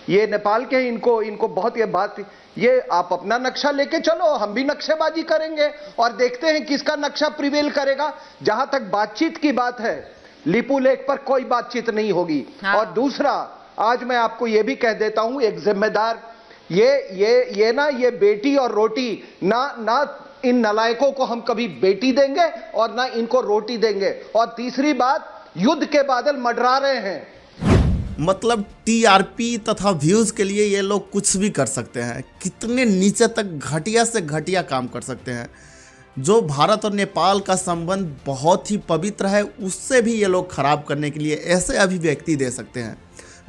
ये नेपाल के इनको इनको बहुत ये बात, ये आप अपना नक्शा लेके चलो, हम भी नक्शेबाजी करेंगे और देखते हैं किसका नक्शा प्रिवेल करेगा। जहां तक बातचीत की बात है, लिपू लेक पर कोई बातचीत नहीं होगी। और दूसरा, आज मैं आपको ये भी कह देता हूं, एक जिम्मेदार, ये बेटी और रोटी ना इन नलायकों को हम कभी बेटी देंगे और ना इनको रोटी देंगे। और तीसरी बात, युद्ध के बादल मंडरा रहे हैं। मतलब टीआरपी तथा व्यूज के लिए ये लोग कुछ भी कर सकते हैं, कितने नीचे तक घटिया से घटिया काम कर सकते हैं। जो भारत और नेपाल का संबंध बहुत ही पवित्र है, उससे भी ये लोग खराब करने के लिए ऐसे अभिव्यक्ति दे सकते हैं।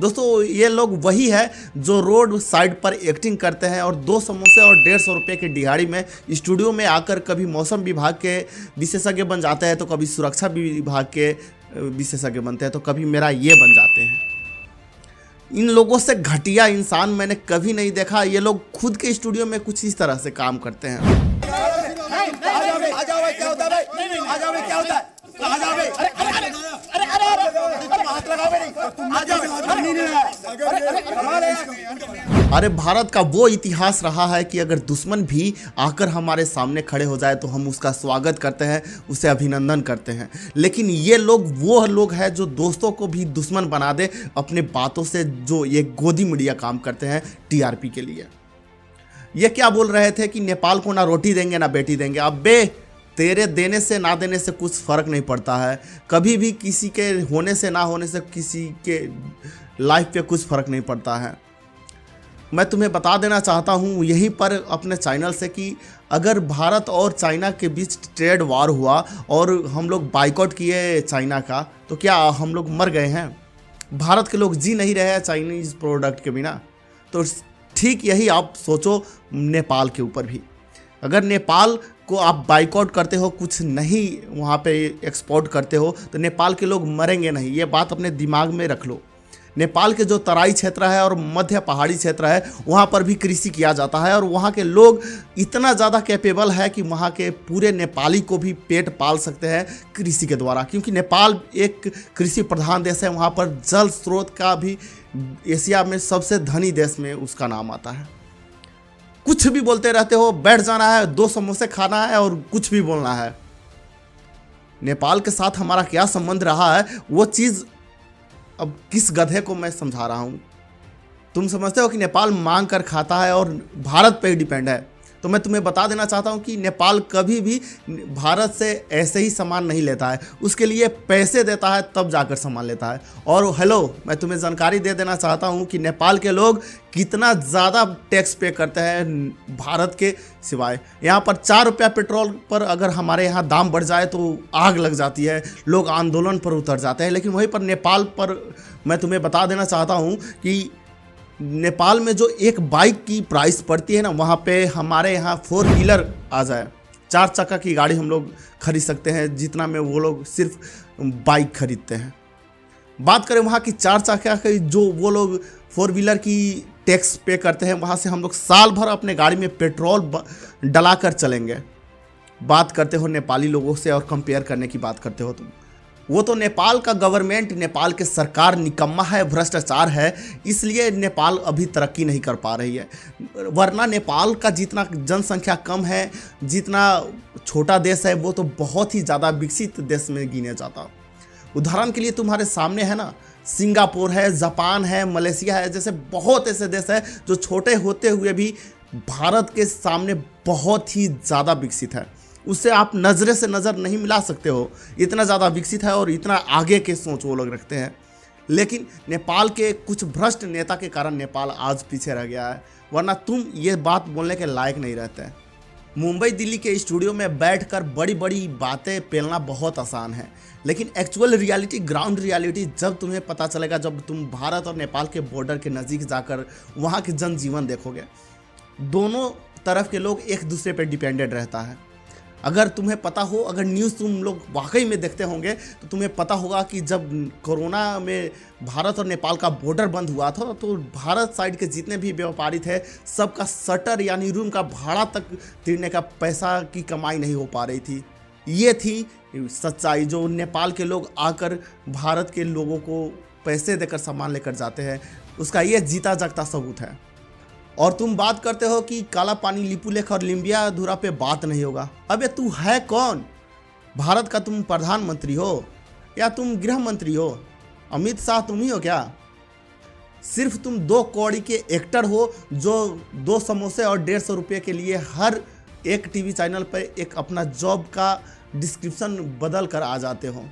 दोस्तों, ये लोग वही है जो रोड साइड पर एक्टिंग करते हैं और 2 समोसे और 150 रुपये की दिहाड़ी में स्टूडियो में आकर कभी मौसम विभाग के विशेषज्ञ बन जाते हैं, तो कभी सुरक्षा विभाग के विशेषज्ञ बनते हैं, तो कभी मेरा ये बन जाते हैं। इन लोगों से घटिया इंसान मैंने कभी नहीं देखा। ये लोग खुद के स्टूडियो में कुछ इस तरह से काम करते हैं। अरे भारत का वो इतिहास रहा है कि अगर दुश्मन भी आकर हमारे सामने खड़े हो जाए तो हम उसका स्वागत करते हैं, उसे अभिनंदन करते हैं। लेकिन ये लोग वो लोग हैं जो दोस्तों को भी दुश्मन बना दे अपने बातों से, जो ये गोदी मीडिया काम करते हैं टीआरपी के लिए। ये क्या बोल रहे थे कि नेपाल को ना रोटी देंगे ना बेटी देंगे। अब बे, तेरे देने से ना देने से कुछ फ़र्क नहीं पड़ता है। कभी भी किसी के होने से ना होने से किसी के लाइफ पे कुछ फ़र्क नहीं पड़ता है। मैं तुम्हें बता देना चाहता हूँ यहीं पर अपने चैनल से कि अगर भारत और चाइना के बीच ट्रेड वार हुआ और हम लोग बाइकआउट किए चाइना का, तो क्या हम लोग मर गए हैं? भारत के लोग जी नहीं रहे हैं चाइनीज़ प्रोडक्ट के बिना। तो ठीक यही आप सोचो नेपाल के ऊपर भी। अगर नेपाल को आप बाइकआउट करते हो, कुछ नहीं वहाँ पे एक्सपोर्ट करते हो, तो नेपाल के लोग मरेंगे नहीं। ये बात अपने दिमाग में रख लो। नेपाल के जो तराई क्षेत्र है और मध्य पहाड़ी क्षेत्र है, वहाँ पर भी कृषि किया जाता है और वहाँ के लोग इतना ज़्यादा कैपेबल है कि वहाँ के पूरे नेपाली को भी पेट पाल सकते हैं कृषि के द्वारा। क्योंकि नेपाल एक कृषि प्रधान देश है। वहाँ पर जल स्रोत का भी एशिया में सबसे धनी देश में उसका नाम आता है। कुछ भी बोलते रहते हो, बैठ जाना है, 2 समोसे खाना है और कुछ भी बोलना है। नेपाल के साथ हमारा क्या संबंध रहा है, वो चीज़ अब किस गधे को मैं समझा रहा हूँ। तुम समझते हो कि नेपाल मांग कर खाता है और भारत पे ही डिपेंड है। तो मैं तुम्हें बता देना चाहता हूँ कि नेपाल कभी भी भारत से ऐसे ही सामान नहीं लेता है, उसके लिए पैसे देता है तब जाकर सामान लेता है। और हेलो, मैं तुम्हें जानकारी दे देना चाहता हूँ कि नेपाल के लोग कितना ज़्यादा टैक्स पे करते हैं भारत के सिवाय। यहाँ पर 4 रुपया पेट्रोल पर अगर हमारे यहाँ दाम बढ़ जाए तो आग लग जाती है, लोग आंदोलन पर उतर जाते हैं। लेकिन वहीं पर नेपाल पर मैं तुम्हें बता देना चाहता हूँ कि नेपाल में जो एक बाइक की प्राइस पड़ती है ना, वहाँ पे हमारे यहाँ 4 व्हीलर आ जाए, 4 चक्का की गाड़ी हम लोग खरीद सकते हैं जितना में वो लोग सिर्फ बाइक खरीदते हैं। बात करें वहाँ की 4 चक्का की, जो वो लोग 4 व्हीलर की टैक्स पे करते हैं, वहाँ से हम लोग साल भर अपने गाड़ी में पेट्रोल डलाकर चलेंगे। बात करते हो नेपाली लोगों से और कंपेयर करने की बात करते हो तुम, वो तो नेपाल का गवर्नमेंट, नेपाल के सरकार निकम्मा है, भ्रष्टाचार है, इसलिए नेपाल अभी तरक्की नहीं कर पा रही है। वरना नेपाल का जितना जनसंख्या कम है, जितना छोटा देश है, वो तो बहुत ही ज़्यादा विकसित देश में गिने जाता। उदाहरण के लिए तुम्हारे सामने है ना, सिंगापुर है, जापान है, मलेशिया है, जैसे बहुत ऐसे देश है जो छोटे होते हुए भी भारत के सामने बहुत ही ज़्यादा विकसित है। उससे आप नज़रे से नज़र नहीं मिला सकते हो, इतना ज़्यादा विकसित है और इतना आगे के सोच वो लोग रखते हैं। लेकिन नेपाल के कुछ भ्रष्ट नेता के कारण नेपाल आज पीछे रह गया है, वरना तुम ये बात बोलने के लायक नहीं रहते। मुंबई दिल्ली के स्टूडियो में बैठकर बड़ी बड़ी बातें पेलना बहुत आसान है, लेकिन एक्चुअल रियलिटी, ग्राउंड रियलिटी जब तुम्हें पता चलेगा, जब तुम भारत और नेपाल के बॉर्डर के नज़दीक जाकर वहाँ के जनजीवन देखोगे। दोनों तरफ के लोग एक दूसरे पर डिपेंडेंट रहता है। अगर तुम्हें पता हो, अगर न्यूज़ तुम लोग वाकई में देखते होंगे तो तुम्हें पता होगा कि जब कोरोना में भारत और नेपाल का बॉर्डर बंद हुआ था तो भारत साइड के जितने भी व्यापारी थे, सबका शटर यानी रूम का भाड़ा तक देने का पैसा की कमाई नहीं हो पा रही थी। ये थी सच्चाई, जो नेपाल के लोग आकर भारत के लोगों को पैसे देकर सामान लेकर जाते हैं, उसका ये जीता जागता सबूत है। और तुम बात करते हो कि काला पानी, लिपुलेख और लिम्बिया अधूरा पे बात नहीं होगा। अबे तू है कौन? भारत का तुम प्रधानमंत्री हो या तुम गृह मंत्री हो? अमित शाह तुम ही हो क्या? सिर्फ तुम 2 कौड़ी के एक्टर हो जो 2 समोसे और 150 रुपये के लिए हर एक टीवी चैनल पर एक अपना जॉब का डिस्क्रिप्शन बदल कर आ जाते हो।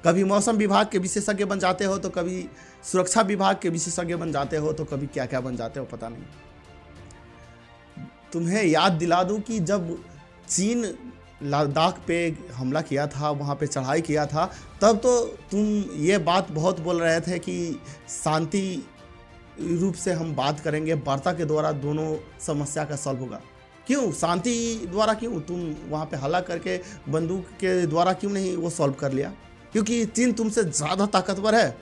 कभी मौसम विभाग के विशेषज्ञ बन जाते हो, तो कभी सुरक्षा विभाग के विशेषज्ञ बन जाते हो, तो कभी क्या क्या बन जाते हो पता नहीं। तुम्हें याद दिला दूं कि जब चीन लद्दाख पे हमला किया था, वहाँ पे चढ़ाई किया था, तब तो तुम ये बात बहुत बोल रहे थे कि शांति रूप से हम बात करेंगे, वार्ता के द्वारा दोनों समस्या का सॉल्व होगा। क्यों शांति द्वारा? क्यों तुम वहाँ पे हमला करके बंदूक के द्वारा क्यों नहीं वो सॉल्व कर लिया? क्योंकि चीन तुमसे ज़्यादा ताकतवर है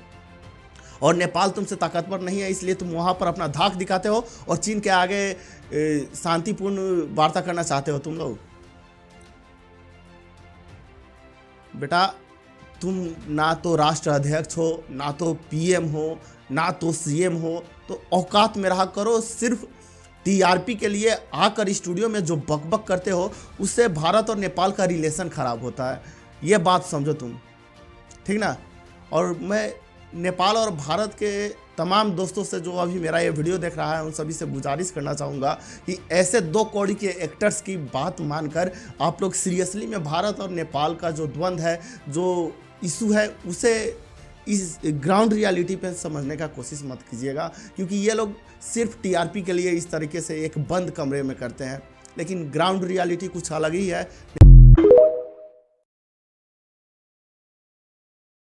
और नेपाल तुमसे ताकतवर नहीं है, इसलिए तुम वहाँ पर अपना धाक दिखाते हो और चीन के आगे शांतिपूर्ण वार्ता करना चाहते हो तुम लोग। बेटा तुम ना तो राष्ट्र अध्यक्ष हो, ना तो पीएम हो, ना तो सीएम हो, तो औकात में रहा करो। सिर्फ टीआरपी के लिए आकर स्टूडियो में जो बकबक करते हो, उससे भारत और नेपाल का रिलेशन खराब होता है। ये बात समझो तुम, ठीक ना? और मैं नेपाल और भारत के तमाम दोस्तों से जो अभी मेरा ये वीडियो देख रहा है, उन सभी से गुजारिश करना चाहूँगा कि ऐसे 2 कौड़ी के एक्टर्स की बात मानकर आप लोग सीरियसली में भारत और नेपाल का जो द्वंद्व है, जो इशू है, उसे इस ग्राउंड रियलिटी पे समझने का कोशिश मत कीजिएगा। क्योंकि ये लोग सिर्फ टीआरपी के लिए इस तरीके से एक बंद कमरे में करते हैं, लेकिन ग्राउंड रियलिटी कुछ अलग ही है।